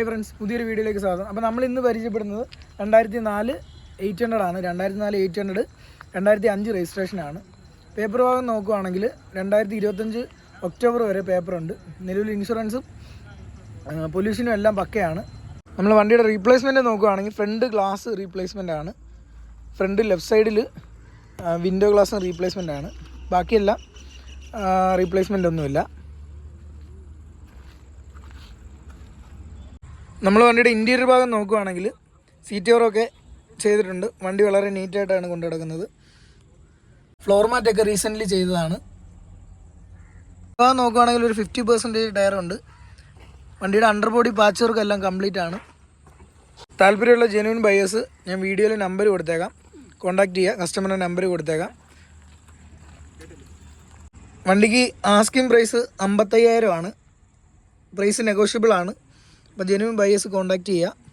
Hi friends, പുതിയൊരു വീഡിയോയിലേക്ക് സ്വാഗതം. അപ്പോൾ നമ്മൾ ഇന്ന് പരിചയപ്പെടുന്നത് 2004 800 ആണ്. 2004 800 2005 രജിസ്ട്രേഷനാണ്. പേപ്പർ ഭാഗം നോക്കുകയാണെങ്കിൽ 2025 ഒക്ടോബർ വരെ പേപ്പറുണ്ട്. നിലവിൽ ഇൻഷുറൻസും പൊല്യൂഷനും എല്ലാം പക്കയാണ്. നമ്മൾ വണ്ടിയുടെ റീപ്ലേസ്മെൻറ്റ് നോക്കുകയാണെങ്കിൽ ഫ്രണ്ട് ഗ്ലാസ് റീപ്ലേസ്മെൻ്റ് ആണ്. ഫ്രണ്ട് ലെഫ്റ്റ് സൈഡിൽ വിൻഡോ ഗ്ലാസ് റീപ്ലേസ്മെൻ്റ് ആണ്. ബാക്കിയെല്ലാം റീപ്ലേസ്മെൻ്റ് ഒന്നുമില്ല. നമ്മൾ വണ്ടിയുടെ ഇൻറ്റീരിയർ ഭാഗം നോക്കുകയാണെങ്കിൽ സീറ്റ് കവറൊക്കെ ചെയ്തിട്ടുണ്ട്. വണ്ടി വളരെ നീറ്റായിട്ടാണ് കൊണ്ടു നടക്കുന്നത്. ഫ്ലോർ മാറ്റൊക്കെ റീസെൻ്റ്ലി ചെയ്തതാണ്. ഭാഗം നോക്കുകയാണെങ്കിൽ ഒരു 50% ടയറുണ്ട്. വണ്ടിയുടെ അണ്ടർ ബോഡി പാച്ച് വർക്ക് എല്ലാം കംപ്ലീറ്റ് ആണ്. താല്പര്യമുള്ള ജെന്യൂൻ ബയേഴ്സ് ഞാൻ വീഡിയോയിൽ നമ്പർ കൊടുത്തേക്കാം, കോൺടാക്റ്റ് ചെയ്യുക. കസ്റ്റമറിൻ്റെ നമ്പർ കൊടുത്തേക്കാം. വണ്ടിക്ക് ആസ്കിങ് പ്രൈസ് 55,000 ആണ്. പ്രൈസ് നെഗോഷ്യബിൾ ആണ്. അപ്പോൾ ജെന്യൂൻ ബയേഴ്സ് കോൺടാക്റ്റ് ചെയ്യുക.